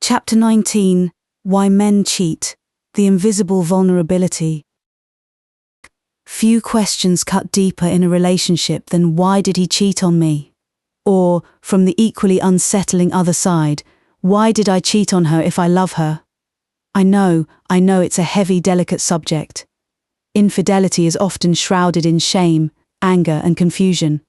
Chapter 19. Why Men Cheat. The Invisible Vulnerability. Few questions cut deeper in a relationship than why did he cheat on me? Or, from the equally unsettling other side, why did I cheat on her if I love her? I know it's a heavy, delicate subject. Infidelity is often shrouded in shame, anger, and confusion.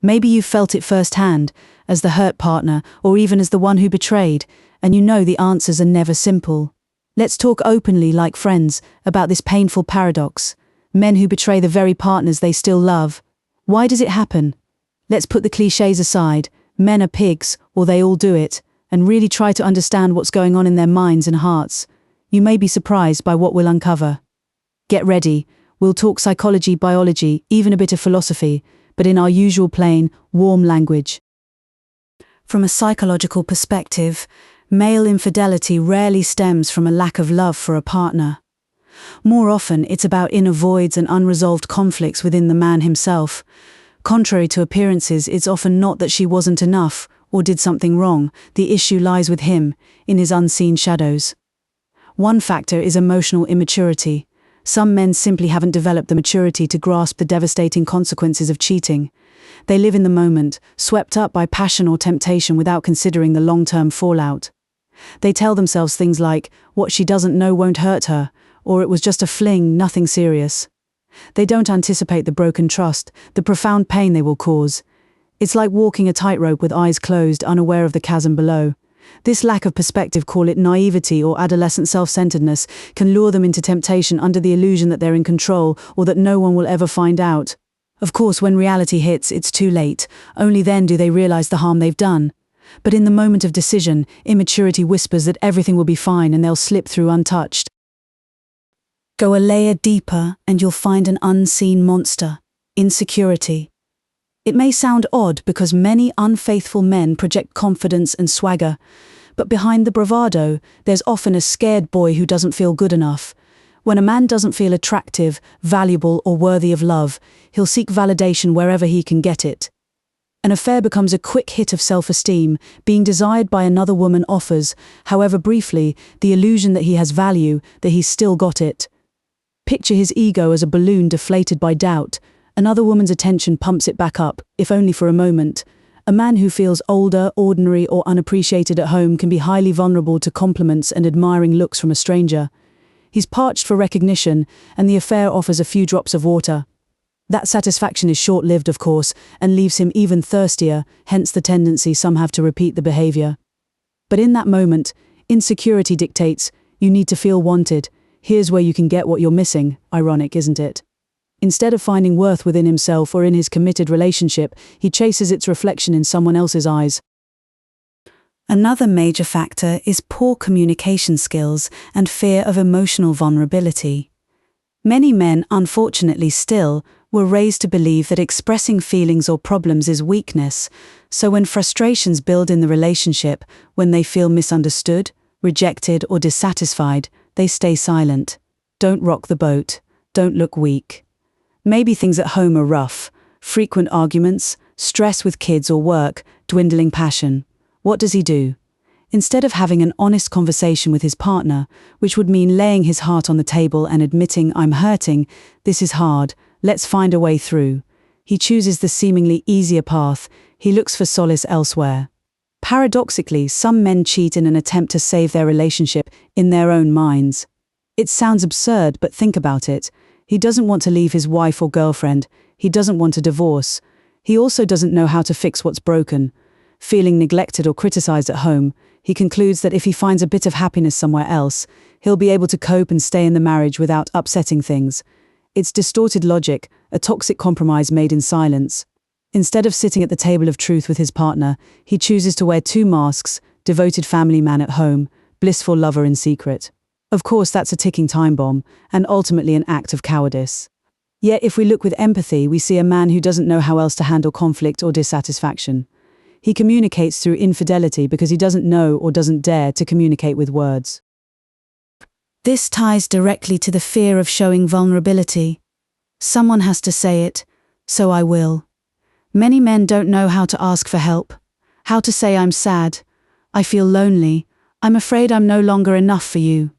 Maybe you've felt it firsthand, as the hurt partner, or even as the one who betrayed, and you know the answers are never simple. Let's talk openly, like friends, about this painful paradox. Men who betray the very partners they still love. Why does it happen? Let's put the clichés aside. Men are pigs, or they all do it, and really try to understand what's going on in their minds and hearts. You may be surprised by what we'll uncover. Get ready. We'll talk psychology, biology, even a bit of philosophy, but in our usual plain, warm language. From a psychological perspective, male infidelity rarely stems from a lack of love for a partner. More often, it's about inner voids and unresolved conflicts within the man himself. Contrary to appearances, it's often not that she wasn't enough or did something wrong. The issue lies with him, in his unseen shadows. One factor is emotional immaturity. Some men simply haven't developed the maturity to grasp the devastating consequences of cheating. They live in the moment, swept up by passion or temptation without considering the long-term fallout. They tell themselves things like, what she doesn't know won't hurt her, or it was just a fling, nothing serious. They don't anticipate the broken trust, the profound pain they will cause. It's like walking a tightrope with eyes closed, unaware of the chasm below. This lack of perspective, call it naivety or adolescent self-centeredness, can lure them into temptation under the illusion that they're in control or that no one will ever find out. Of course, when reality hits, it's too late. Only then do they realize the harm they've done. But in the moment of decision, immaturity whispers that everything will be fine and they'll slip through untouched. Go a layer deeper and you'll find an unseen monster: insecurity. It may sound odd because many unfaithful men project confidence and swagger, but behind the bravado, there's often a scared boy who doesn't feel good enough. When a man doesn't feel attractive, valuable, or worthy of love, he'll seek validation wherever he can get it. An affair becomes a quick hit of self-esteem. Being desired by another woman offers, however briefly, the illusion that he has value, that he's still got it. Picture his ego as a balloon deflated by doubt. Another woman's attention pumps it back up, if only for a moment. A man who feels older, ordinary, or unappreciated at home can be highly vulnerable to compliments and admiring looks from a stranger. He's parched for recognition, and the affair offers a few drops of water. That satisfaction is short-lived, of course, and leaves him even thirstier, hence the tendency some have to repeat the behavior. But in that moment, insecurity dictates, you need to feel wanted. Here's where you can get what you're missing. Ironic, isn't it? Instead of finding worth within himself or in his committed relationship, he chases its reflection in someone else's eyes. Another major factor is poor communication skills and fear of emotional vulnerability. Many men, unfortunately still, were raised to believe that expressing feelings or problems is weakness, so when frustrations build in the relationship, when they feel misunderstood, rejected, or dissatisfied, they stay silent. Don't rock the boat. Don't look weak. Maybe things at home are rough, frequent arguments, stress with kids or work, dwindling passion. What does he do? Instead of having an honest conversation with his partner, which would mean laying his heart on the table and admitting, I'm hurting, this is hard, let's find a way through, he chooses the seemingly easier path. He looks for solace elsewhere. Paradoxically, some men cheat in an attempt to save their relationship in their own minds. It sounds absurd, but think about it. He doesn't want to leave his wife or girlfriend. He doesn't want a divorce. He also doesn't know how to fix what's broken. Feeling neglected or criticized at home, he concludes that if he finds a bit of happiness somewhere else, he'll be able to cope and stay in the marriage without upsetting things. It's distorted logic, a toxic compromise made in silence. Instead of sitting at the table of truth with his partner, he chooses to wear two masks: devoted family man at home, blissful lover in secret. Of course, that's a ticking time bomb, and ultimately an act of cowardice. Yet, if we look with empathy, we see a man who doesn't know how else to handle conflict or dissatisfaction. He communicates through infidelity because he doesn't know or doesn't dare to communicate with words. This ties directly to the fear of showing vulnerability. Someone has to say it, so I will. Many men don't know how to ask for help, how to say I'm sad, I feel lonely, I'm afraid I'm no longer enough for you.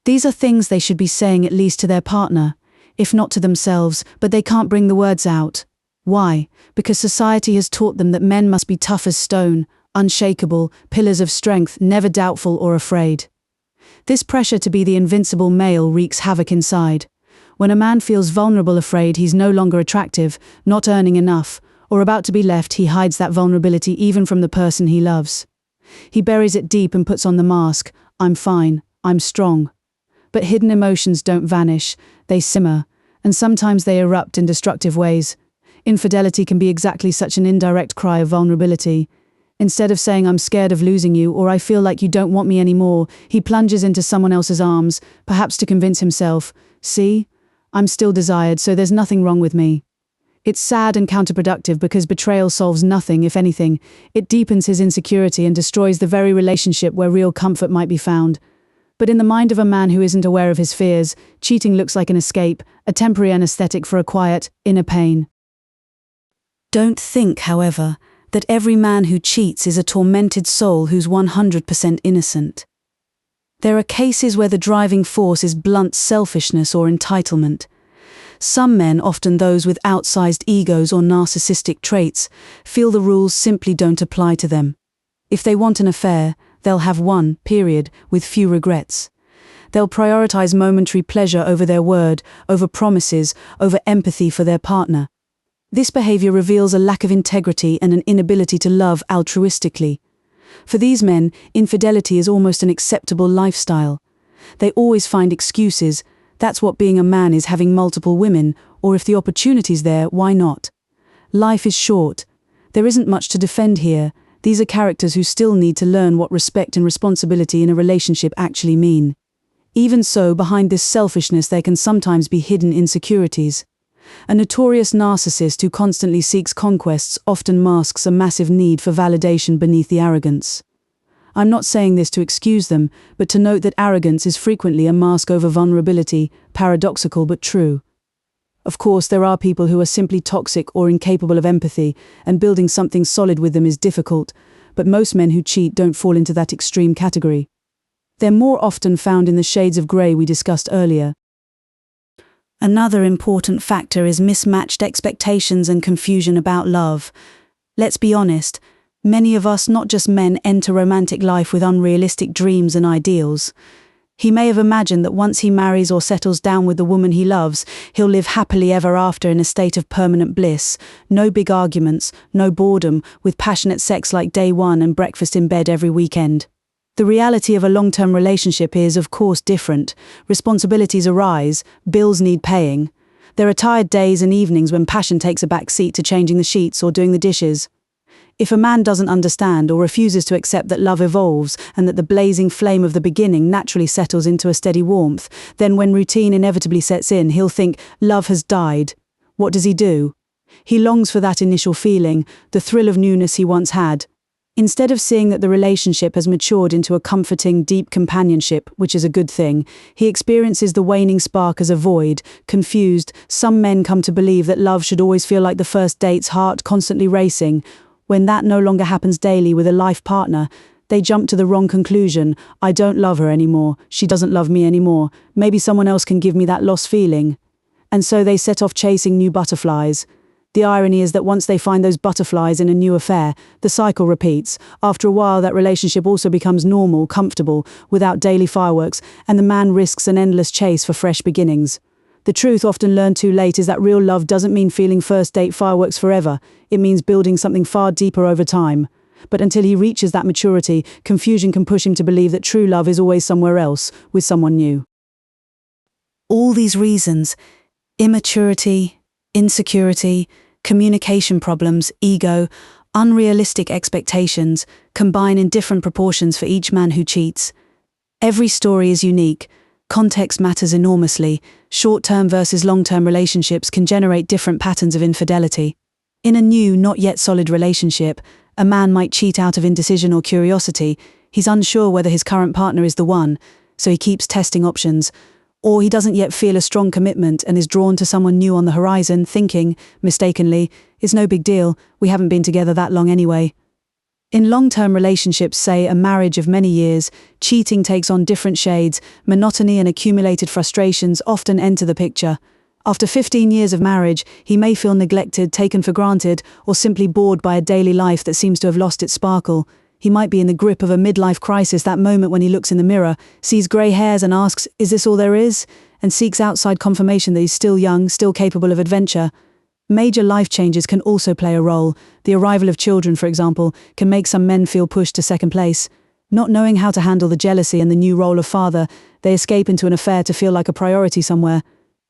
These are things they should be saying at least to their partner, if not to themselves, but they can't bring the words out. Why? Because society has taught them that men must be tough as stone, unshakable, pillars of strength, never doubtful or afraid. This pressure to be the invincible male wreaks havoc inside. When a man feels vulnerable, afraid he's no longer attractive, not earning enough, or about to be left, he hides that vulnerability even from the person he loves. He buries it deep and puts on the mask, I'm fine, I'm strong. But hidden emotions don't vanish, they simmer, and sometimes they erupt in destructive ways. Infidelity can be exactly such an indirect cry of vulnerability. Instead of saying, I'm scared of losing you, or I feel like you don't want me anymore, he plunges into someone else's arms, perhaps to convince himself, see, I'm still desired, so there's nothing wrong with me. It's sad and counterproductive because betrayal solves nothing, if anything. It deepens his insecurity and destroys the very relationship where real comfort might be found. But in the mind of a man who isn't aware of his fears, cheating looks like an escape, a temporary anesthetic for a quiet, inner pain. Don't think, however, that every man who cheats is a tormented soul who's 100% innocent. There are cases where the driving force is blunt selfishness or entitlement. Some men, often those with outsized egos or narcissistic traits, feel the rules simply don't apply to them. If they want an affair, they'll have one, period, with few regrets. They'll prioritize momentary pleasure over their word, over promises, over empathy for their partner. This behavior reveals a lack of integrity and an inability to love altruistically. For these men, infidelity is almost an acceptable lifestyle. They always find excuses. That's what being a man is, having multiple women, or if the opportunity's there, why not? Life is short. There isn't much to defend here. These are characters who still need to learn what respect and responsibility in a relationship actually mean. Even so, behind this selfishness there can sometimes be hidden insecurities. A notorious narcissist who constantly seeks conquests often masks a massive need for validation beneath the arrogance. I'm not saying this to excuse them, but to note that arrogance is frequently a mask over vulnerability, paradoxical but true. Of course, there are people who are simply toxic or incapable of empathy, and building something solid with them is difficult, but most men who cheat don't fall into that extreme category. They're more often found in the shades of grey we discussed earlier. Another important factor is mismatched expectations and confusion about love. Let's be honest, many of us, not just men, enter romantic life with unrealistic dreams and ideals. He may have imagined that once he marries or settles down with the woman he loves, he'll live happily ever after in a state of permanent bliss. No big arguments, no boredom, with passionate sex like day one and breakfast in bed every weekend. The reality of a long-term relationship is, of course, different. Responsibilities arise, bills need paying. There are tired days and evenings when passion takes a back seat to changing the sheets or doing the dishes. If a man doesn't understand or refuses to accept that love evolves and that the blazing flame of the beginning naturally settles into a steady warmth, then when routine inevitably sets in, he'll think, love has died. What does he do? He longs for that initial feeling, the thrill of newness he once had. Instead of seeing that the relationship has matured into a comforting, deep companionship, which is a good thing, he experiences the waning spark as a void. Confused, some men come to believe that love should always feel like the first date's heart constantly racing. When that no longer happens daily with a life partner, they jump to the wrong conclusion. I don't love her anymore. She doesn't love me anymore. Maybe someone else can give me that lost feeling. And so they set off chasing new butterflies. The irony is that once they find those butterflies in a new affair, the cycle repeats. After a while, that relationship also becomes normal, comfortable, without daily fireworks, and the man risks an endless chase for fresh beginnings. The truth, often learned too late, is that real love doesn't mean feeling first date fireworks forever. It means building something far deeper over time. But until he reaches that maturity, confusion can push him to believe that true love is always somewhere else, with someone new. All these reasons, immaturity, insecurity, communication problems, ego, unrealistic expectations, combine in different proportions for each man who cheats. Every story is unique. Context matters enormously. Short-term versus long-term relationships can generate different patterns of infidelity. In a new, not yet solid relationship, a man might cheat out of indecision or curiosity. He's unsure whether his current partner is the one, so he keeps testing options. Or he doesn't yet feel a strong commitment and is drawn to someone new on the horizon, thinking, mistakenly, it's no big deal, we haven't been together that long anyway. In long-term relationships, say a marriage of many years, cheating takes on different shades, monotony and accumulated frustrations often enter the picture. After 15 years of marriage, he may feel neglected, taken for granted, or simply bored by a daily life that seems to have lost its sparkle. He might be in the grip of a midlife crisis, that moment when he looks in the mirror, sees grey hairs and asks, "Is this all there is?" and seeks outside confirmation that he's still young, still capable of adventure. Major life changes can also play a role. The arrival of children, for example, can make some men feel pushed to second place. Not knowing how to handle the jealousy and the new role of father, they escape into an affair to feel like a priority somewhere.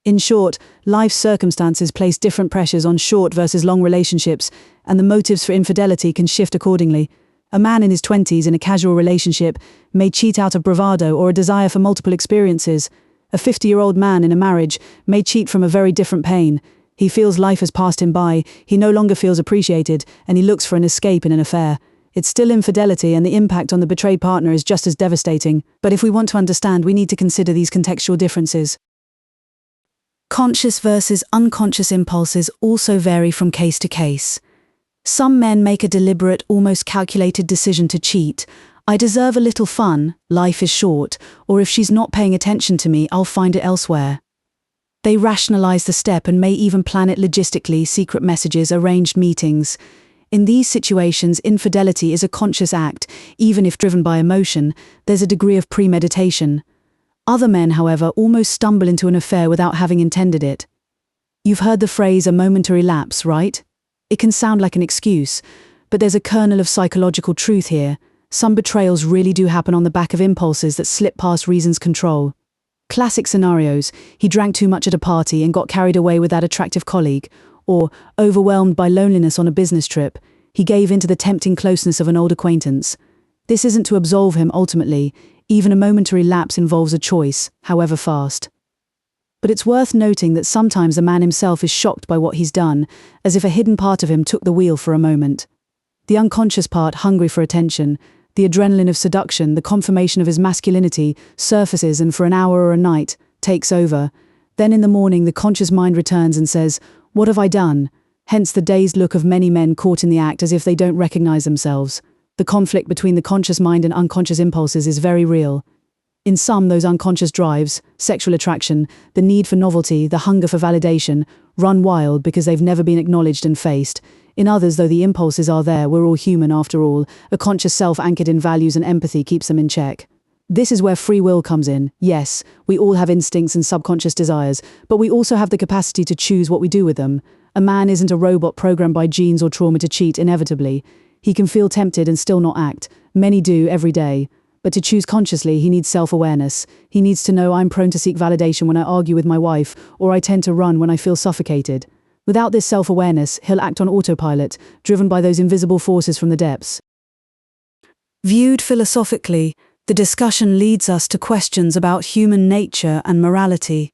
In short, life's circumstances place different pressures on short versus long relationships, and the motives for infidelity can shift accordingly. A man in his 20s in a casual relationship may cheat out of bravado or a desire for multiple experiences. A 50-year-old man in a marriage may cheat from a very different pain. He feels life has passed him by, he no longer feels appreciated, and he looks for an escape in an affair. It's still infidelity, and the impact on the betrayed partner is just as devastating. But if we want to understand, we need to consider these contextual differences. Conscious versus unconscious impulses also vary from case to case. Some men make a deliberate, almost calculated decision to cheat. "I deserve a little fun, life is short," or "if she's not paying attention to me, I'll find it elsewhere." They rationalize the step and may even plan it logistically, secret messages, arranged meetings. In these situations, infidelity is a conscious act. Even if driven by emotion, there's a degree of premeditation. Other men, however, almost stumble into an affair without having intended it. You've heard the phrase "a momentary lapse," right? It can sound like an excuse, but there's a kernel of psychological truth here. Some betrayals really do happen on the back of impulses that slip past reason's control. Classic scenarios: he drank too much at a party and got carried away with that attractive colleague, or, overwhelmed by loneliness on a business trip, he gave in to the tempting closeness of an old acquaintance. This isn't to absolve him ultimately. Even a momentary lapse involves a choice, however fast. But it's worth noting that sometimes the man himself is shocked by what he's done, as if a hidden part of him took the wheel for a moment. The unconscious part, hungry for attention, the adrenaline of seduction, the confirmation of his masculinity, surfaces and for an hour or a night, takes over. Then in the morning the conscious mind returns and says, "What have I done?" Hence the dazed look of many men caught in the act, as if they don't recognize themselves. The conflict between the conscious mind and unconscious impulses is very real. In some, those unconscious drives, sexual attraction, the need for novelty, the hunger for validation, run wild because they've never been acknowledged and faced. In others, though the impulses are there, we're all human after all, a conscious self anchored in values and empathy keeps them in check. This is where free will comes in. Yes, we all have instincts and subconscious desires, but we also have the capacity to choose what we do with them. A man isn't a robot programmed by genes or trauma to cheat inevitably. He can feel tempted and still not act. Many do every day. But to choose consciously, he needs self-awareness. He needs to know, "I'm prone to seek validation when I argue with my wife," or "I tend to run when I feel suffocated." Without this self-awareness, he'll act on autopilot, driven by those invisible forces from the depths. Viewed philosophically, the discussion leads us to questions about human nature and morality.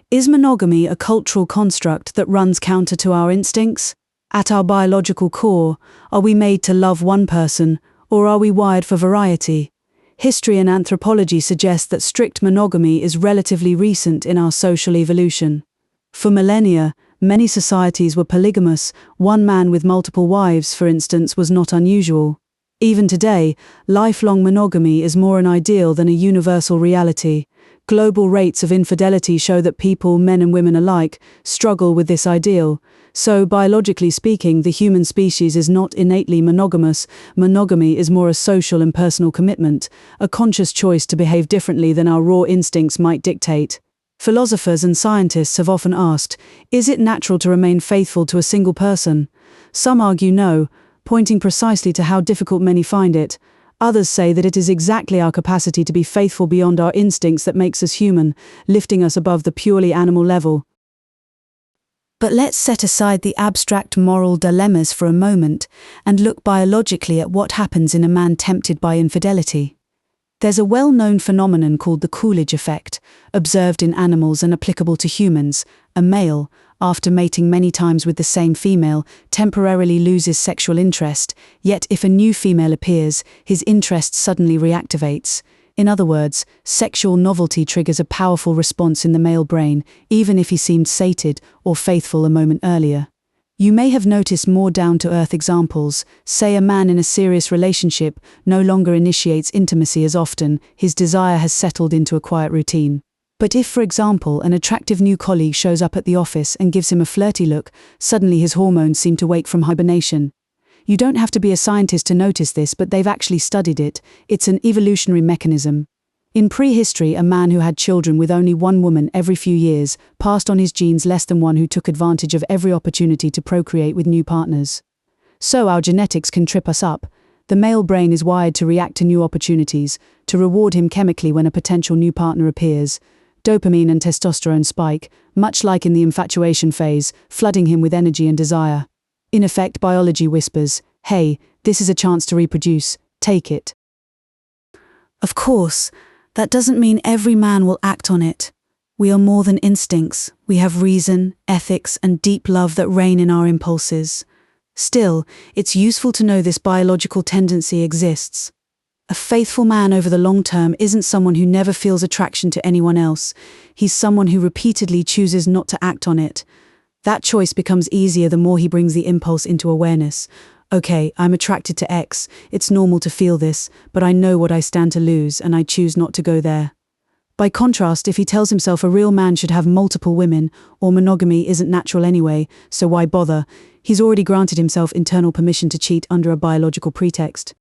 Is monogamy a cultural construct that runs counter to our instincts? At our biological core, are we made to love one person, or are we wired for variety? History and anthropology suggest that strict monogamy is relatively recent in our social evolution. For millennia, many societies were polygamous. One man with multiple wives, for instance, was not unusual. Even today, lifelong monogamy is more an ideal than a universal reality. Global rates of infidelity show that people, men and women alike, struggle with this ideal. So, biologically speaking, the human species is not innately monogamous. Monogamy is more a social and personal commitment, a conscious choice to behave differently than our raw instincts might dictate. Philosophers and scientists have often asked, is it natural to remain faithful to a single person? Some argue no, pointing precisely to how difficult many find it. Others say that it is exactly our capacity to be faithful beyond our instincts that makes us human, lifting us above the purely animal level. But let's set aside the abstract moral dilemmas for a moment and look biologically at what happens in a man tempted by infidelity. There's a well-known phenomenon called the Coolidge effect, observed in animals and applicable to humans. A male, after mating many times with the same female, temporarily loses sexual interest, yet if a new female appears, his interest suddenly reactivates. In other words, sexual novelty triggers a powerful response in the male brain, even if he seemed sated or faithful a moment earlier. You may have noticed more down-to-earth examples. Say a man in a serious relationship no longer initiates intimacy as often, his desire has settled into a quiet routine. But if, for example, an attractive new colleague shows up at the office and gives him a flirty look, suddenly his hormones seem to wake from hibernation. You don't have to be a scientist to notice this, but they've actually studied it. It's an evolutionary mechanism. In prehistory, a man who had children with only one woman every few years passed on his genes less than one who took advantage of every opportunity to procreate with new partners. So our genetics can trip us up. The male brain is wired to react to new opportunities, to reward him chemically when a potential new partner appears. Dopamine and testosterone spike, much like in the infatuation phase, flooding him with energy and desire. In effect, biology whispers, "Hey, this is a chance to reproduce, take it." Of course, that doesn't mean every man will act on it. We are more than instincts. We have reason, ethics, and deep love that reign in our impulses. Still, it's useful to know this biological tendency exists. A faithful man over the long term isn't someone who never feels attraction to anyone else. He's someone who repeatedly chooses not to act on it. That choice becomes easier the more he brings the impulse into awareness. Okay, I'm attracted to X, it's normal to feel this, but I know what I stand to lose and I choose not to go there. By contrast, if he tells himself a real man should have multiple women, or monogamy isn't natural anyway, so why bother, he's already granted himself internal permission to cheat under a biological pretext.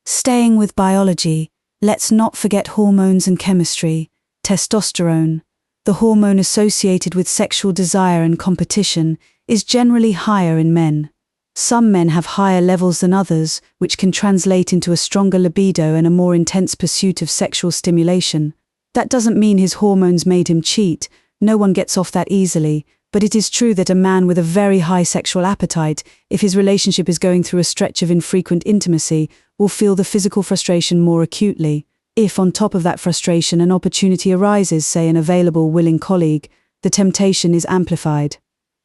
Staying with biology, let's not forget hormones and chemistry. Testosterone, the hormone associated with sexual desire and competition, is generally higher in men. Some men have higher levels than others, which can translate into a stronger libido and a more intense pursuit of sexual stimulation. That doesn't mean his hormones made him cheat. No one gets off that easily, but it is true that a man with a very high sexual appetite, if his relationship is going through a stretch of infrequent intimacy, will feel the physical frustration more acutely. If, on top of that frustration, an opportunity arises, say an available, willing colleague, the temptation is amplified.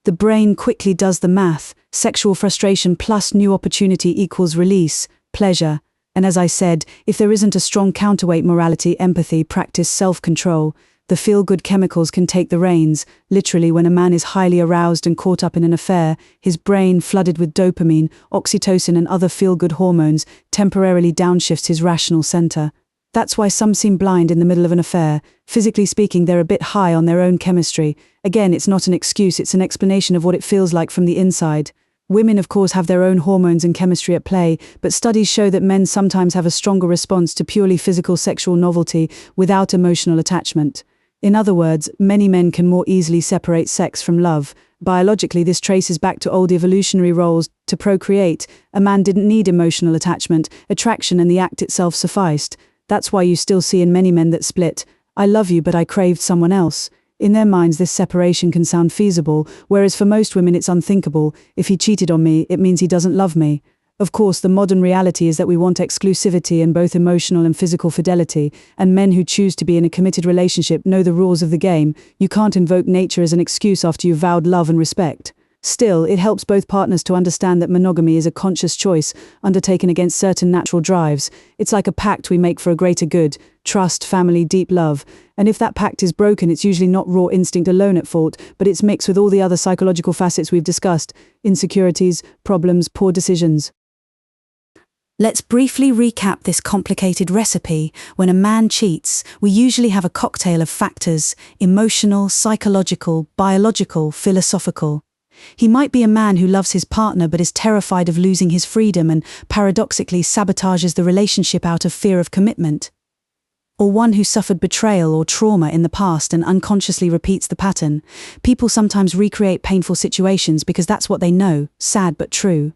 The brain quickly does the math. Sexual frustration plus new opportunity equals release, pleasure. And as I said, if there isn't a strong counterweight morality, empathy, practice, self-control, the feel-good chemicals can take the reins. Literally, when a man is highly aroused and caught up in an affair, his brain, flooded with dopamine, oxytocin and other feel-good hormones, temporarily downshifts his rational center. That's why some seem blind in the middle of an affair. Physically speaking, they're a bit high on their own chemistry. Again, it's not an excuse, it's an explanation of what it feels like from the inside. Women, of course, have their own hormones and chemistry at play, but studies show that men sometimes have a stronger response to purely physical sexual novelty without emotional attachment. In other words, many men can more easily separate sex from love. Biologically, this traces back to old evolutionary roles. To procreate, a man didn't need emotional attachment, attraction and the act itself sufficed. That's why you still see in many men that split, "I love you but I craved someone else." In their minds, this separation can sound feasible, whereas for most women it's unthinkable. If he cheated on me, it means he doesn't love me. Of course, the modern reality is that we want exclusivity and both emotional and physical fidelity, and men who choose to be in a committed relationship know the rules of the game. You can't invoke nature as an excuse after you've vowed love and respect. Still, it helps both partners to understand that monogamy is a conscious choice, undertaken against certain natural drives. It's like a pact we make for a greater good, trust, family, deep love. And if that pact is broken, it's usually not raw instinct alone at fault, but it's mixed with all the other psychological facets we've discussed: insecurities, problems, poor decisions. Let's briefly recap this complicated recipe. When a man cheats, we usually have a cocktail of factors: emotional, psychological, biological, philosophical. He might be a man who loves his partner but is terrified of losing his freedom and paradoxically sabotages the relationship out of fear of commitment. Or one who suffered betrayal or trauma in the past and unconsciously repeats the pattern. People sometimes recreate painful situations because that's what they know, sad but true.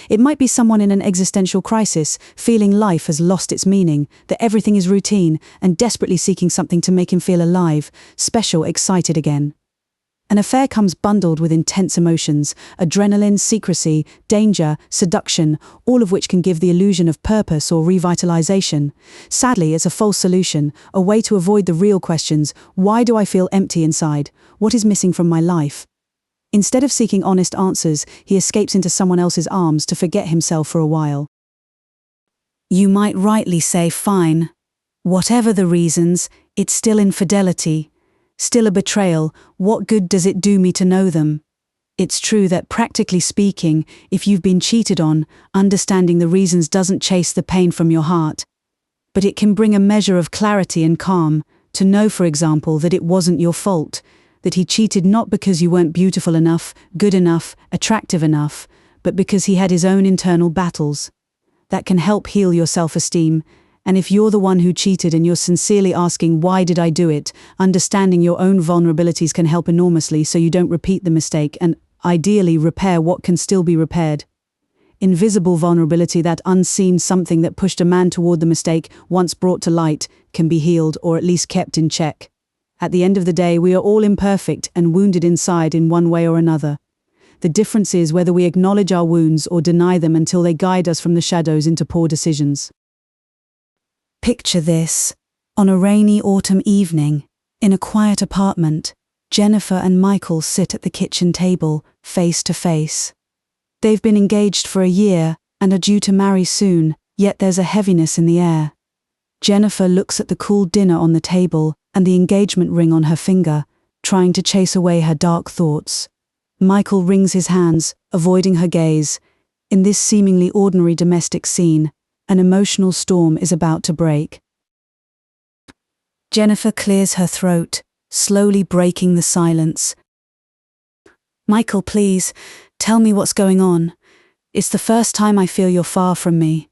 It might be someone in an existential crisis, feeling life has lost its meaning, that everything is routine, and desperately seeking something to make him feel alive, special, excited again. An affair comes bundled with intense emotions: adrenaline, secrecy, danger, seduction, all of which can give the illusion of purpose or revitalization. Sadly, it's a false solution, a way to avoid the real questions: why do I feel empty inside? What is missing from my life? Instead of seeking honest answers, he escapes into someone else's arms to forget himself for a while. You might rightly say, fine. Whatever the reasons, it's still infidelity. Still a betrayal. What good does it do me to know them? It's true that, practically speaking, if you've been cheated on, understanding the reasons doesn't chase the pain from your heart. But it can bring a measure of clarity and calm, to know, for example, that it wasn't your fault, that he cheated not because you weren't beautiful enough, good enough, attractive enough, but because he had his own internal battles. That can help heal your self-esteem, and if you're the one who cheated and you're sincerely asking, why did I do it, understanding your own vulnerabilities can help enormously so you don't repeat the mistake and, ideally, repair what can still be repaired. Invisible vulnerability, that unseen something that pushed a man toward the mistake, once brought to light, can be healed or at least kept in check. At the end of the day, we are all imperfect and wounded inside in one way or another. The difference is whether we acknowledge our wounds or deny them until they guide us from the shadows into poor decisions. Picture this. On a rainy autumn evening, in a quiet apartment, Jennifer and Michael sit at the kitchen table, face to face. They've been engaged for a year and are due to marry soon, yet there's a heaviness in the air. Jennifer looks at the cool dinner on the table and the engagement ring on her finger, trying to chase away her dark thoughts. Michael wrings his hands, avoiding her gaze. In this seemingly ordinary domestic scene, an emotional storm is about to break. Jennifer clears her throat, slowly breaking the silence. Michael, please, tell me what's going on. It's the first time I feel you're far from me.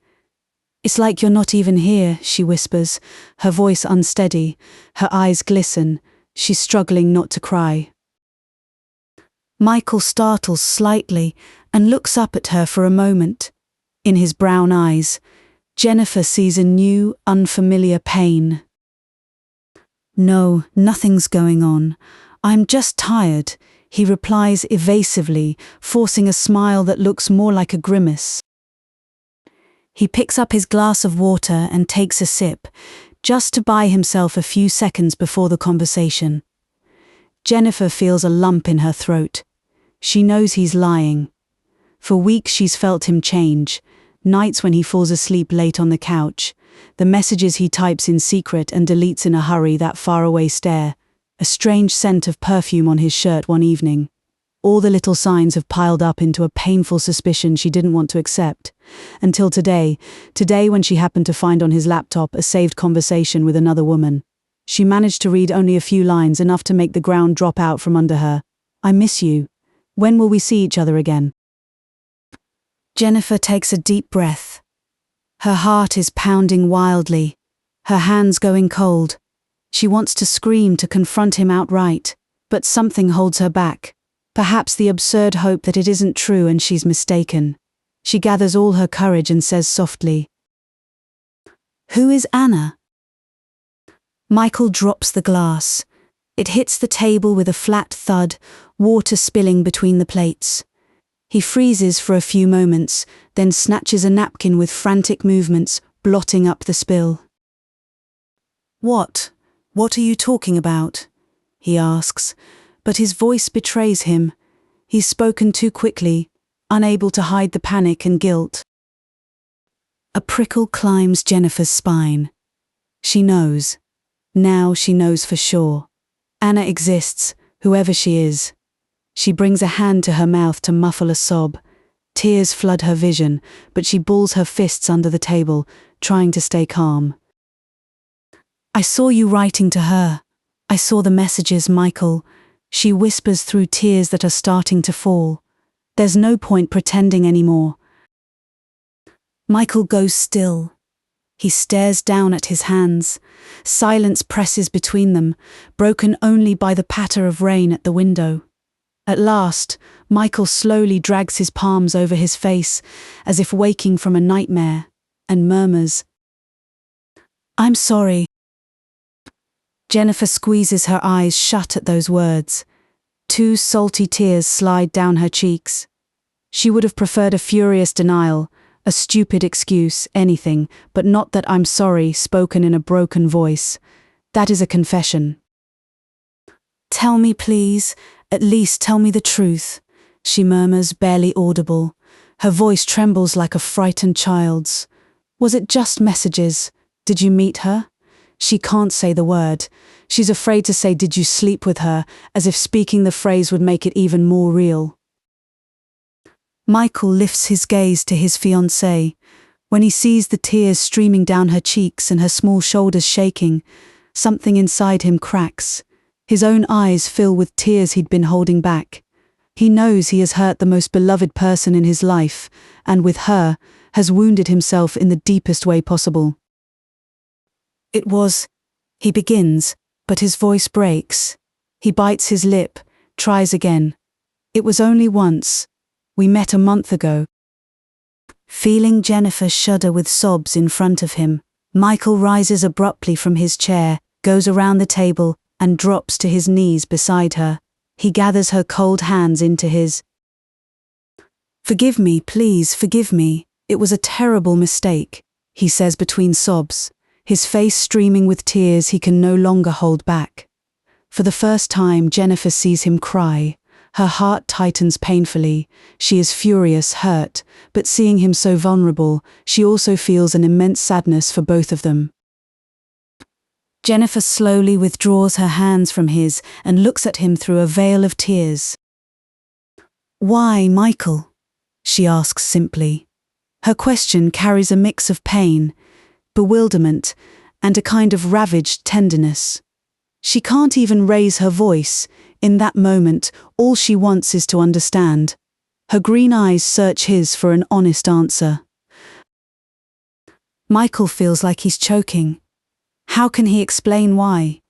It's like you're not even here, she whispers, her voice unsteady, her eyes glisten. She's struggling not to cry. Michael startles slightly and looks up at her for a moment. In his brown eyes, Jennifer sees a new, unfamiliar pain. No, nothing's going on. I'm just tired, he replies evasively, forcing a smile that looks more like a grimace. He picks up his glass of water and takes a sip, just to buy himself a few seconds before the conversation. Jennifer feels a lump in her throat. She knows he's lying. For weeks she's felt him change, nights when he falls asleep late on the couch, the messages he types in secret and deletes in a hurry, that faraway stare, a strange scent of perfume on his shirt one evening. All the little signs have piled up into a painful suspicion she didn't want to accept. Until today when she happened to find on his laptop a saved conversation with another woman. She managed to read only a few lines, enough to make the ground drop out from under her. I miss you. When will we see each other again? Jennifer takes a deep breath. Her heart is pounding wildly, her hands going cold. She wants to scream, to confront him outright, but something holds her back. Perhaps the absurd hope that it isn't true and she's mistaken. She gathers all her courage and says softly, "Who is Anna?" Michael drops the glass. It hits the table with a flat thud, water spilling between the plates. He freezes for a few moments, then snatches a napkin with frantic movements, blotting up the spill. What are you talking about?" he asks, but his voice betrays him. He's spoken too quickly, unable to hide the panic and guilt. A prickle climbs Jennifer's spine. She knows. Now she knows for sure. Anna exists, whoever she is. She brings a hand to her mouth to muffle a sob. Tears flood her vision, but she balls her fists under the table, trying to stay calm. "I saw you writing to her. I saw the messages, Michael," she whispers through tears that are starting to fall. There's no point pretending anymore. Michael goes still. He stares down at his hands. Silence presses between them, broken only by the patter of rain at the window. At last, Michael slowly drags his palms over his face, as if waking from a nightmare, and murmurs, "I'm sorry." Jennifer squeezes her eyes shut at those words. 2 salty tears slide down her cheeks. She would have preferred a furious denial, a stupid excuse, anything, but not that "I'm sorry" spoken in a broken voice. That is a confession. "Tell me, please, at least tell me the truth," she murmurs, barely audible. Her voice trembles like a frightened child's. "Was it just messages? Did you meet her?" She can't say the word. She's afraid to say, "Did you sleep with her?" as if speaking the phrase would make it even more real. Michael lifts his gaze to his fiancée. When he sees the tears streaming down her cheeks and her small shoulders shaking, something inside him cracks. His own eyes fill with tears he'd been holding back. He knows he has hurt the most beloved person in his life, and with her, has wounded himself in the deepest way possible. It was, he begins, but his voice breaks. He bites his lip, tries again. It was only once. We met a month ago. Feeling Jennifer shudder with sobs in front of him, Michael rises abruptly from his chair, goes around the table, and drops to his knees beside her. He gathers her cold hands into his. "Forgive me, please, forgive me. It was a terrible mistake," he says between sobs, his face streaming with tears he can no longer hold back. For the first time, Jennifer sees him cry. Her heart tightens painfully. She is furious, hurt, but seeing him so vulnerable, she also feels an immense sadness for both of them. Jennifer slowly withdraws her hands from his and looks at him through a veil of tears. "Why, Michael?" she asks simply. Her question carries a mix of pain, bewilderment, and a kind of ravaged tenderness. She can't even raise her voice. In that moment, all she wants is to understand. Her green eyes search his for an honest answer. Michael feels like he's choking. How can he explain why?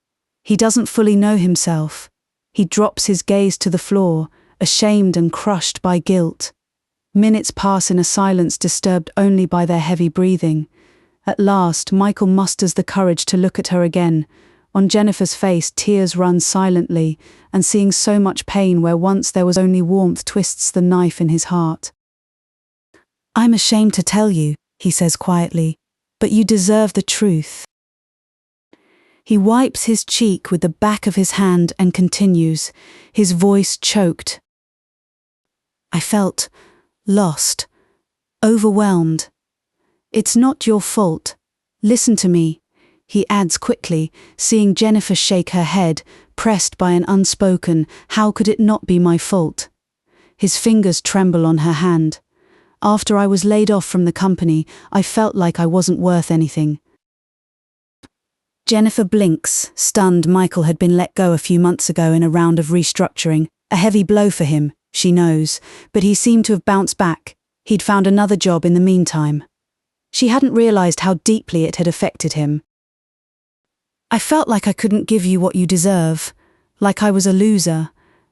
He doesn't fully know himself. He drops his gaze to the floor, ashamed and crushed by guilt. Minutes pass in a silence disturbed only by their heavy breathing. At last, Michael musters the courage to look at her again. On Jennifer's face, tears run silently, and seeing so much pain where once there was only warmth twists the knife in his heart. "I'm ashamed to tell you," he says quietly, "but you deserve the truth." He wipes his cheek with the back of his hand and continues, his voice choked. "I felt lost, overwhelmed. It's not your fault. Listen to me," he adds quickly, seeing Jennifer shake her head, pressed by an unspoken, "How could it not be my fault?" His fingers tremble on her hand. "After I was laid off from the company, I felt like I wasn't worth anything." Jennifer blinks, stunned. Michael had been let go a few months ago in a round of restructuring, a heavy blow for him, she knows, but he seemed to have bounced back. He'd found another job in the meantime. She hadn't realized how deeply it had affected him. "I felt like I couldn't give you what you deserve, like I was a loser,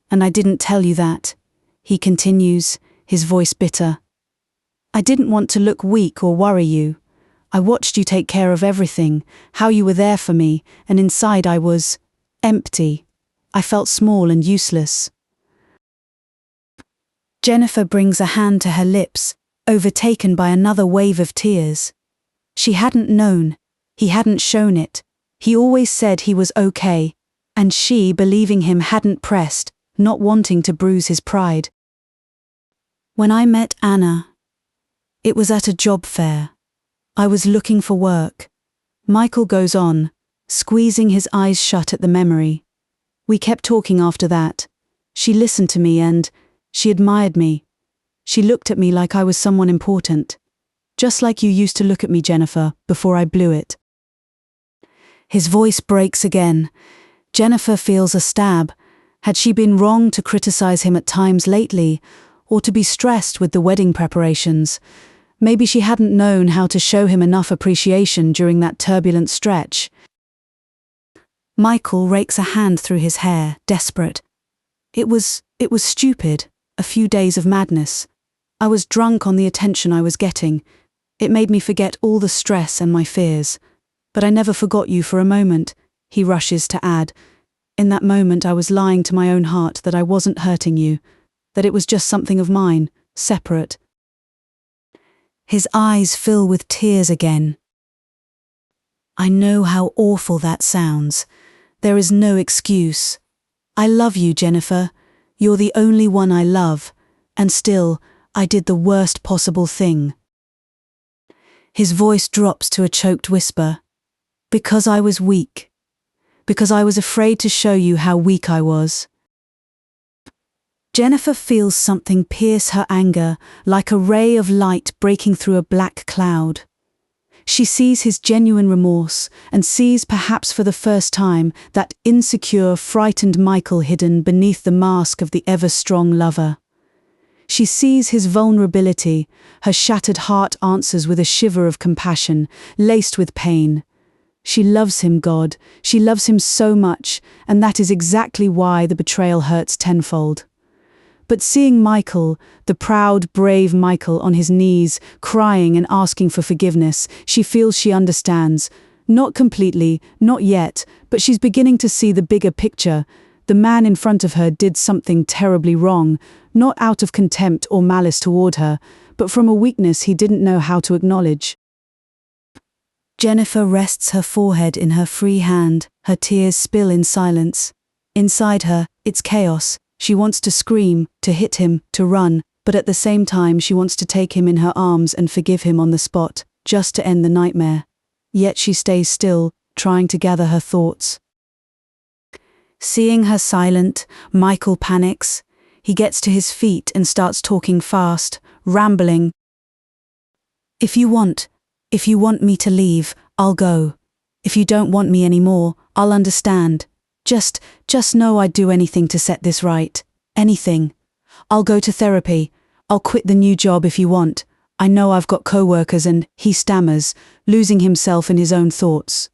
and I didn't tell you that," he continues, his voice bitter. "I didn't want to look weak or worry you. I watched you take care of everything, how you were there for me, and inside I was empty. I felt small and useless." Jennifer brings a hand to her lips, overtaken by another wave of tears. She hadn't known. He hadn't shown it. He always said he was okay, and she, believing him, hadn't pressed, not wanting to bruise his pride. "When I met Anna, it was at a job fair. I was looking for work." Michael goes on, squeezing his eyes shut at the memory. "We kept talking after that. She listened to me and she admired me. She looked at me like I was someone important. Just like you used to look at me, Jennifer, before I blew it." His voice breaks again. Jennifer feels a stab. Had she been wrong to criticize him at times lately, or to be stressed with the wedding preparations? Maybe she hadn't known how to show him enough appreciation during that turbulent stretch. Michael rakes a hand through his hair, desperate. It was stupid, a few days of madness. I was drunk on the attention I was getting. It made me forget all the stress and my fears. But I never forgot you for a moment," he rushes to add. "In that moment I was lying to my own heart that I wasn't hurting you, that it was just something of mine, separate." His eyes fill with tears again. "I know how awful that sounds. There is no excuse. I love you, Jennifer. You're the only one I love. And still, I did the worst possible thing." His voice drops to a choked whisper. "Because I was weak. Because I was afraid to show you how weak I was." Jennifer feels something pierce her anger, like a ray of light breaking through a black cloud. She sees his genuine remorse and sees, perhaps for the first time, that insecure, frightened Michael hidden beneath the mask of the ever-strong lover. She sees his vulnerability, her shattered heart answers with a shiver of compassion, laced with pain. She loves him, God, she loves him so much, and that is exactly why the betrayal hurts tenfold. But seeing Michael, the proud, brave Michael on his knees, crying and asking for forgiveness, she feels she understands. Not completely, not yet, but she's beginning to see the bigger picture. The man in front of her did something terribly wrong, not out of contempt or malice toward her, but from a weakness he didn't know how to acknowledge. Jennifer rests her forehead in her free hand, her tears spill in silence. Inside her, it's chaos. She wants to scream, to hit him, to run, but at the same time she wants to take him in her arms and forgive him on the spot, just to end the nightmare. Yet she stays still, trying to gather her thoughts. Seeing her silent, Michael panics. He gets to his feet and starts talking fast, rambling. If you want me to leave, I'll go. If you don't want me anymore, I'll understand. Just know I'd do anything to set this right. Anything. I'll go to therapy. I'll quit the new job if you want. I know I've got co-workers and, he stammers, losing himself in his own thoughts.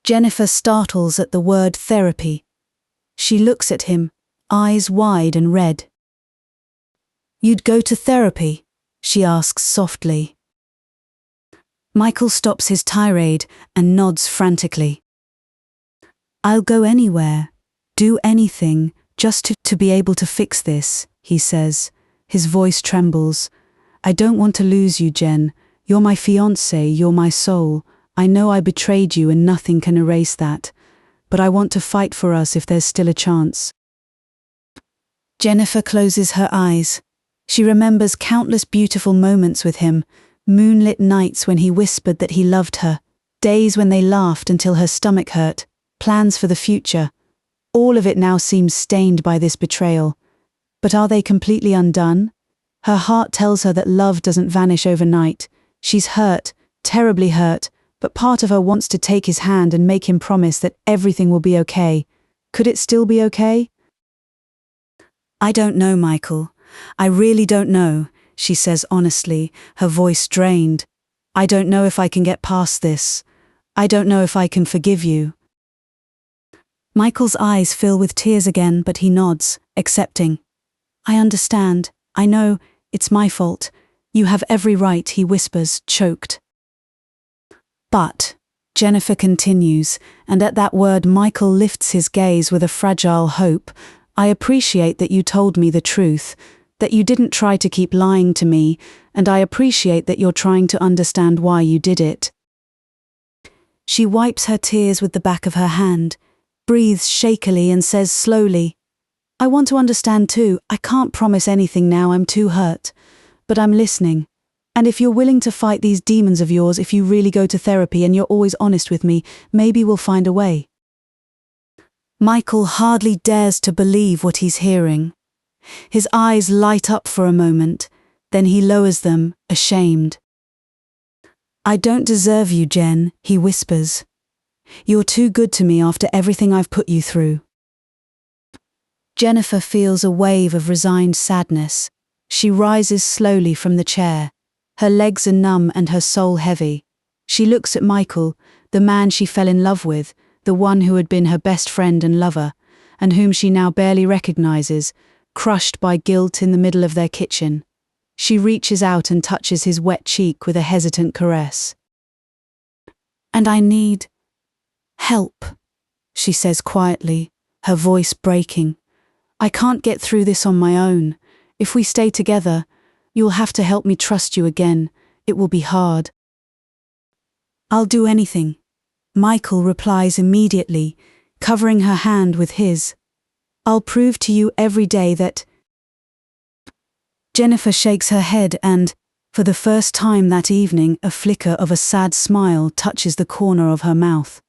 Jennifer startles at the word therapy. She looks at him, eyes wide and red. You'd go to therapy? She asks softly. Michael stops his tirade and nods frantically. I'll go anywhere, do anything, just to be able to fix this, he says. His voice trembles. I don't want to lose you, Jen. You're my fiancé, you're my soul. I know I betrayed you and nothing can erase that. But I want to fight for us if there's still a chance. Jennifer closes her eyes. She remembers countless beautiful moments with him, moonlit nights when he whispered that he loved her, days when they laughed until her stomach hurt, plans for the future. All of it now seems stained by this betrayal. But are they completely undone? Her heart tells her that love doesn't vanish overnight. She's hurt, terribly hurt, but part of her wants to take his hand and make him promise that everything will be okay. Could it still be okay? I don't know, Michael. I really don't know, she says honestly, her voice drained. I don't know if I can get past this. I don't know if I can forgive you. Michael's eyes fill with tears again, but he nods, accepting. I understand. I know. It's my fault. You have every right, he whispers, choked. But, Jennifer continues, and at that word Michael lifts his gaze with a fragile hope. I appreciate that you told me the truth, that you didn't try to keep lying to me, and I appreciate that you're trying to understand why you did it. She wipes her tears with the back of her hand, breathes shakily and says slowly, I want to understand too. I can't promise anything now, I'm too hurt. But I'm listening. And if you're willing to fight these demons of yours, if you really go to therapy and you're always honest with me, maybe we'll find a way. Michael hardly dares to believe what he's hearing. His eyes light up for a moment, then he lowers them, ashamed. I don't deserve you, Jen, he whispers. You're too good to me after everything I've put you through. Jennifer feels a wave of resigned sadness. She rises slowly from the chair. Her legs are numb and her soul heavy. She looks at Michael, the man she fell in love with, the one who had been her best friend and lover, and whom she now barely recognizes, crushed by guilt in the middle of their kitchen. She reaches out and touches his wet cheek with a hesitant caress. And I need help, she says quietly, her voice breaking. I can't get through this on my own. If we stay together, you'll have to help me trust you again. It will be hard. I'll do anything, Michael replies immediately, covering her hand with his. I'll prove to you every day that... Jennifer shakes her head and, for the first time that evening, a flicker of a sad smile touches the corner of her mouth.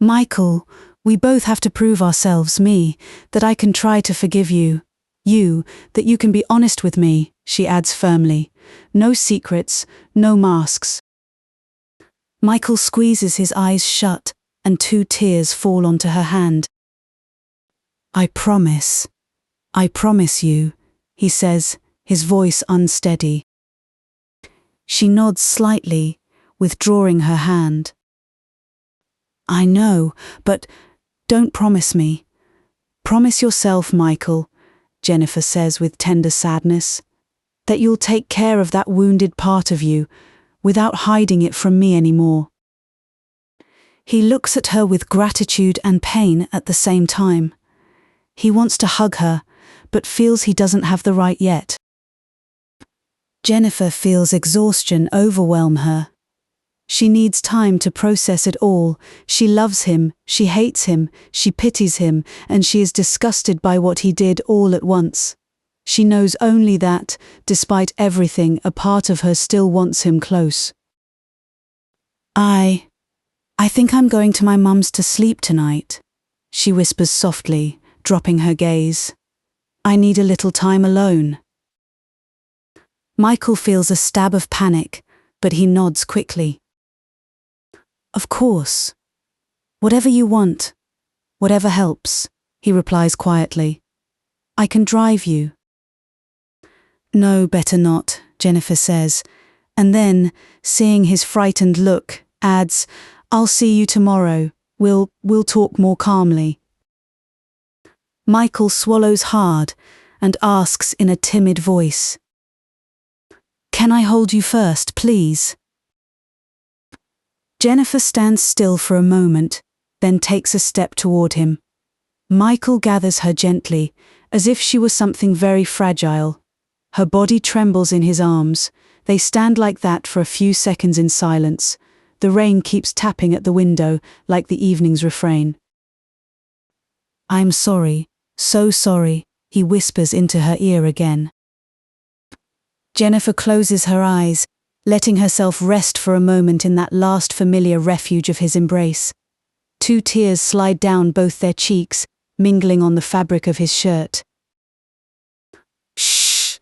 Michael, We both have to prove ourselves, me, that I can try to forgive you. You, that you can be honest with me, she adds firmly. No secrets, no masks. Michael squeezes his eyes shut, and 2 tears fall onto her hand. I promise you, he says, his voice unsteady. She nods slightly, withdrawing her hand. I know, but don't promise me. Promise yourself, Michael, Jennifer says with tender sadness, that you'll take care of that wounded part of you, without hiding it from me anymore. He looks at her with gratitude and pain at the same time. He wants to hug her, but feels he doesn't have the right yet. Jennifer feels exhaustion overwhelm her. She needs time to process it all. She loves him, she hates him, she pities him, and she is disgusted by what he did all at once. She knows only that, despite everything, a part of her still wants him close. I think I'm going to my mum's to sleep tonight, she whispers softly, dropping her gaze. I need a little time alone. Michael feels a stab of panic, but he nods quickly. Of course. Whatever you want, whatever helps, he replies quietly. I can drive you. No, better not, Jennifer says, and then, seeing his frightened look, adds, I'll see you tomorrow. We'll talk more calmly. Michael swallows hard and asks in a timid voice, Can I hold you first, please? Jennifer stands still for a moment, then takes a step toward him. Michael gathers her gently, as if she was something very fragile. Her body trembles in his arms. They stand like that for a few seconds in silence. The rain keeps tapping at the window, like the evening's refrain. I'm sorry, so sorry, he whispers into her ear again. Jennifer closes her eyes, letting herself rest for a moment in that last familiar refuge of his embrace. 2 tears slide down both their cheeks, mingling on the fabric of his shirt. Shh!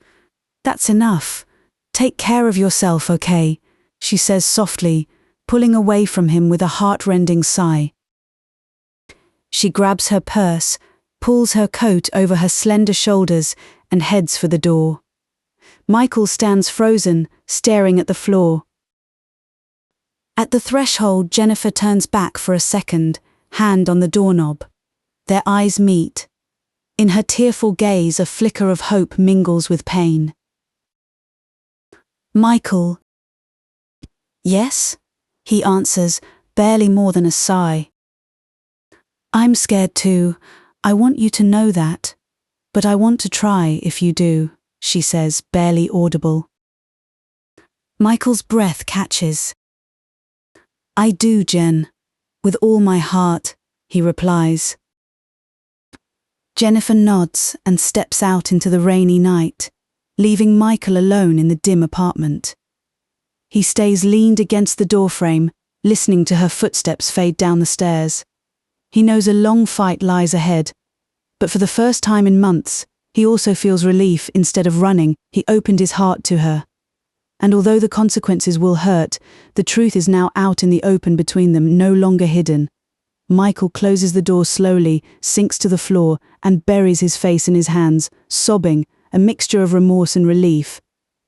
That's enough. Take care of yourself, okay? She says softly, pulling away from him with a heart-rending sigh. She grabs her purse, pulls her coat over her slender shoulders, and heads for the door. Michael stands frozen, staring at the floor. At the threshold, Jennifer turns back for a second, hand on the doorknob. Their eyes meet. In her tearful gaze, a flicker of hope mingles with pain. Michael. Yes? He answers, barely more than a sigh. I'm scared too. I want you to know that. But I want to try if you do, she says, barely audible. Michael's breath catches. I do, Jen. With all my heart, he replies. Jennifer nods and steps out into the rainy night, leaving Michael alone in the dim apartment. He stays leaned against the doorframe, listening to her footsteps fade down the stairs. He knows a long fight lies ahead, but for the first time in months, he also feels relief. Instead of running, he opened his heart to her. And although the consequences will hurt, the truth is now out in the open between them, no longer hidden. Michael closes the door slowly, sinks to the floor, and buries his face in his hands, sobbing, a mixture of remorse and relief.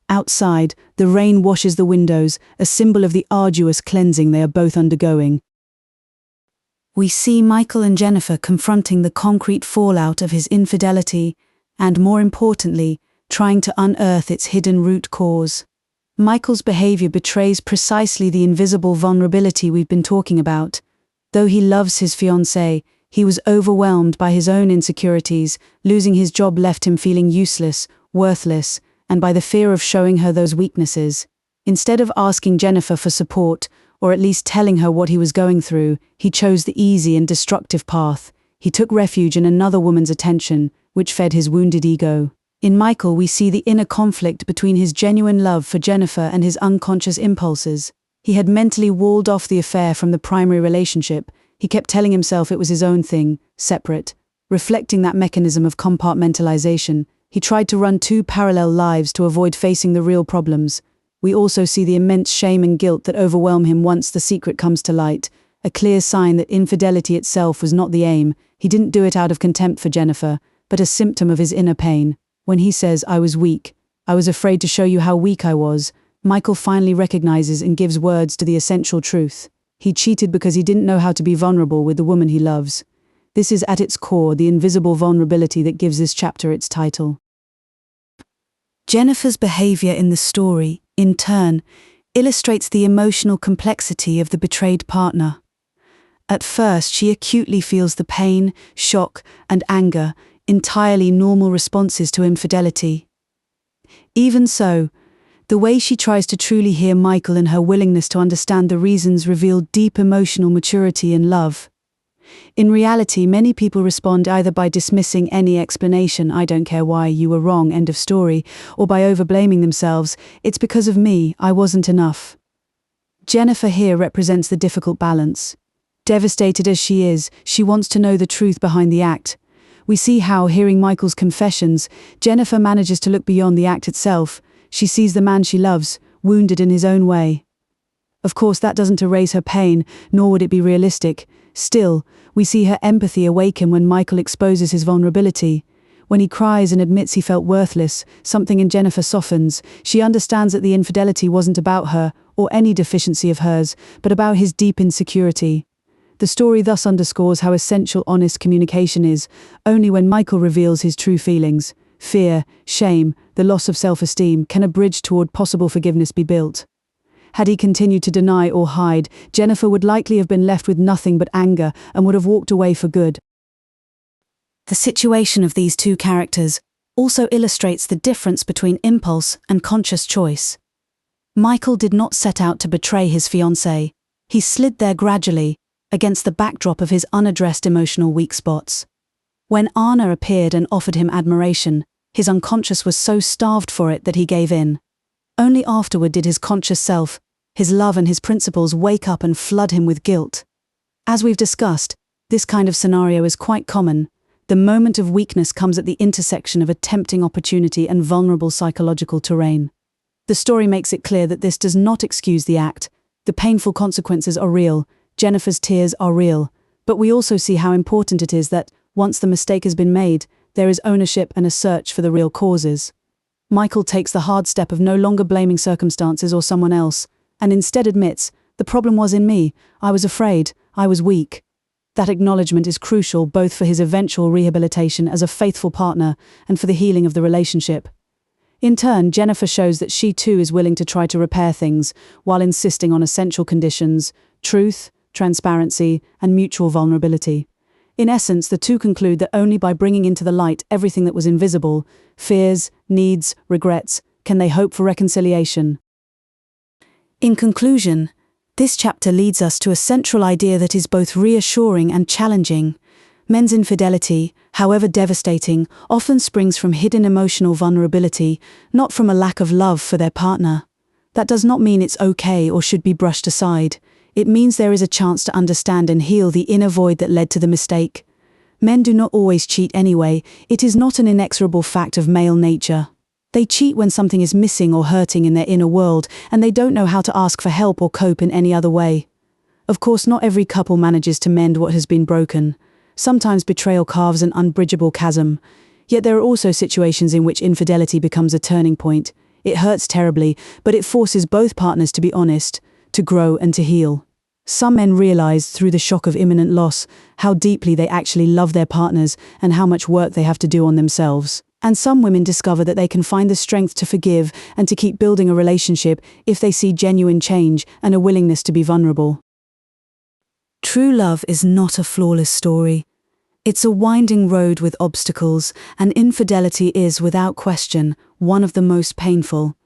Outside, the rain washes the windows, a symbol of the arduous cleansing they are both undergoing. We see Michael and Jennifer confronting the concrete fallout of his infidelity, and more importantly, trying to unearth its hidden root cause. Michael's behavior betrays precisely the invisible vulnerability we've been talking about. Though he loves his fiancée, he was overwhelmed by his own insecurities. Losing his job left him feeling useless, worthless, and by the fear of showing her those weaknesses. Instead of asking Jennifer for support, or at least telling her what he was going through, he chose the easy and destructive path. He took refuge in another woman's attention, which fed his wounded ego. In Michael, we see the inner conflict between his genuine love for Jennifer and his unconscious impulses. He had mentally walled off the affair from the primary relationship. He kept telling himself it was his own thing, separate. Reflecting that mechanism of compartmentalization, he tried to run two parallel lives to avoid facing the real problems. We also see the immense shame and guilt that overwhelm him once the secret comes to light, a clear sign that infidelity itself was not the aim. He didn't do it out of contempt for Jennifer, but a symptom of his inner pain. When he says, "I was weak. I was afraid to show you how weak I was," Michael finally recognizes and gives words to the essential truth. He cheated because he didn't know how to be vulnerable with the woman he loves. This is at its core the invisible vulnerability that gives this chapter its title. Jennifer's behavior in the story, in turn, illustrates the emotional complexity of the betrayed partner. At first, she acutely feels the pain, shock, and anger, entirely normal responses to infidelity. Even so, the way she tries to truly hear Michael and her willingness to understand the reasons reveal deep emotional maturity and love. In reality, many people respond either by dismissing any explanation, "I don't care why, you were wrong, end of story," or by overblaming themselves, "It's because of me, I wasn't enough." Jennifer here represents the difficult balance. Devastated as she is, she wants to know the truth behind the act. We see how, hearing Michael's confessions, Jennifer manages to look beyond the act itself. She sees the man she loves, wounded in his own way. Of course, that doesn't erase her pain, nor would it be realistic. Still, we see her empathy awaken when Michael exposes his vulnerability. When he cries and admits he felt worthless, something in Jennifer softens. She understands that the infidelity wasn't about her, or any deficiency of hers, but about his deep insecurity. The story thus underscores how essential honest communication is. Only when Michael reveals his true feelings, fear, shame, the loss of self-esteem, can a bridge toward possible forgiveness be built. Had he continued to deny or hide, Jennifer would likely have been left with nothing but anger and would have walked away for good. The situation of these two characters also illustrates the difference between impulse and conscious choice. Michael did not set out to betray his fiancée. He slid there gradually, against the backdrop of his unaddressed emotional weak spots. When Anna appeared and offered him admiration, his unconscious was so starved for it that he gave in. Only afterward did his conscious self, his love and his principles wake up and flood him with guilt. As we've discussed, this kind of scenario is quite common. The moment of weakness comes at the intersection of a tempting opportunity and vulnerable psychological terrain. The story makes it clear that this does not excuse the act. The painful consequences are real, Jennifer's tears are real, but we also see how important it is that, once the mistake has been made, there is ownership and a search for the real causes. Michael takes the hard step of no longer blaming circumstances or someone else, and instead admits, "The problem was in me, I was afraid, I was weak." That acknowledgement is crucial both for his eventual rehabilitation as a faithful partner and for the healing of the relationship. In turn, Jennifer shows that she too is willing to try to repair things while insisting on essential conditions: truth, transparency, and mutual vulnerability. In essence, the two conclude that only by bringing into the light everything that was invisible, fears, needs, regrets, can they hope for reconciliation. In conclusion, this chapter leads us to a central idea that is both reassuring and challenging. Men's infidelity, however devastating, often springs from hidden emotional vulnerability, not from a lack of love for their partner. That does not mean it's okay or should be brushed aside. It means there is a chance to understand and heal the inner void that led to the mistake. Men do not always cheat anyway. It is not an inexorable fact of male nature. They cheat when something is missing or hurting in their inner world, and they don't know how to ask for help or cope in any other way. Of course, not every couple manages to mend what has been broken. Sometimes betrayal carves an unbridgeable chasm. Yet there are also situations in which infidelity becomes a turning point. It hurts terribly, but it forces both partners to be honest, to grow and to heal. Some men realize, through the shock of imminent loss, how deeply they actually love their partners and how much work they have to do on themselves. And some women discover that they can find the strength to forgive and to keep building a relationship if they see genuine change and a willingness to be vulnerable. True love is not a flawless story. It's a winding road with obstacles, and infidelity is, without question, one of the most painful.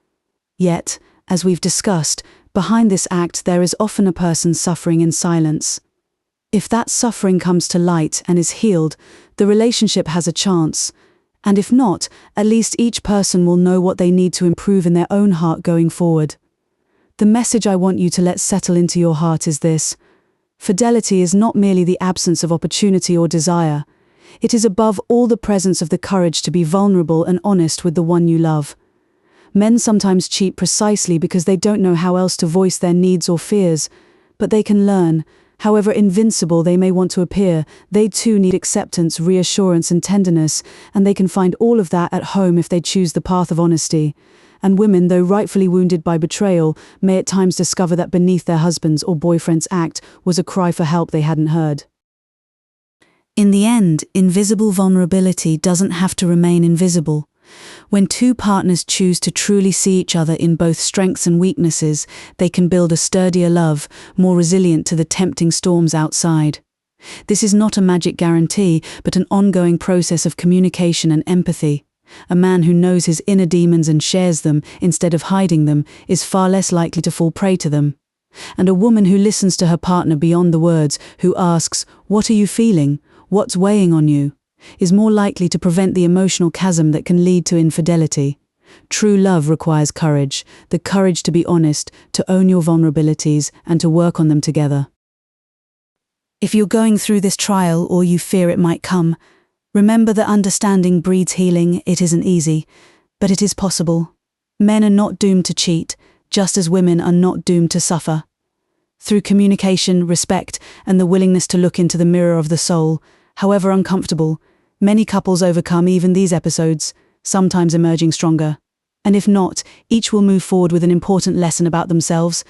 Yet, as we've discussed, behind this act there is often a person suffering in silence. If that suffering comes to light and is healed, the relationship has a chance. And if not, at least each person will know what they need to improve in their own heart going forward. The message I want you to let settle into your heart is this: Fidelity is not merely the absence of opportunity or desire. It is above all the presence of the courage to be vulnerable and honest with the one you love. Men sometimes cheat precisely because they don't know how else to voice their needs or fears, but they can learn. However invincible they may want to appear, they too need acceptance, reassurance, and tenderness, and they can find all of that at home if they choose the path of honesty. And women, though rightfully wounded by betrayal, may at times discover that beneath their husband's or boyfriend's act was a cry for help they hadn't heard. In the end, invisible vulnerability doesn't have to remain invisible. When two partners choose to truly see each other in both strengths and weaknesses, they can build a sturdier love, more resilient to the tempting storms outside. This is not a magic guarantee, but an ongoing process of communication and empathy. A man who knows his inner demons and shares them, instead of hiding them, is far less likely to fall prey to them. And a woman who listens to her partner beyond the words, who asks, "What are you feeling? What's weighing on you?" is more likely to prevent the emotional chasm that can lead to infidelity. True love requires courage, the courage to be honest, to own your vulnerabilities, and to work on them together. If you're going through this trial or you fear it might come, remember that understanding breeds healing. It isn't easy, but it is possible. Men are not doomed to cheat, just as women are not doomed to suffer. Through communication, respect, and the willingness to look into the mirror of the soul, however uncomfortable, many couples overcome even these episodes, sometimes emerging stronger. And if not, each will move forward with an important lesson about themselves.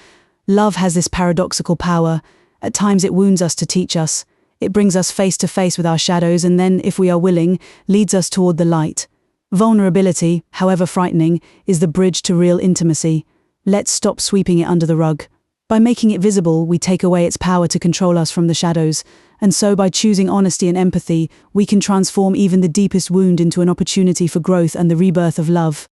Love has this paradoxical power. At times it wounds us to teach us. It brings us face to face with our shadows and then, if we are willing, leads us toward the light. Vulnerability, however frightening, is the bridge to real intimacy. Let's stop sweeping it under the rug. By making it visible, we take away its power to control us from the shadows. And so by choosing honesty and empathy, we can transform even the deepest wound into an opportunity for growth and the rebirth of love.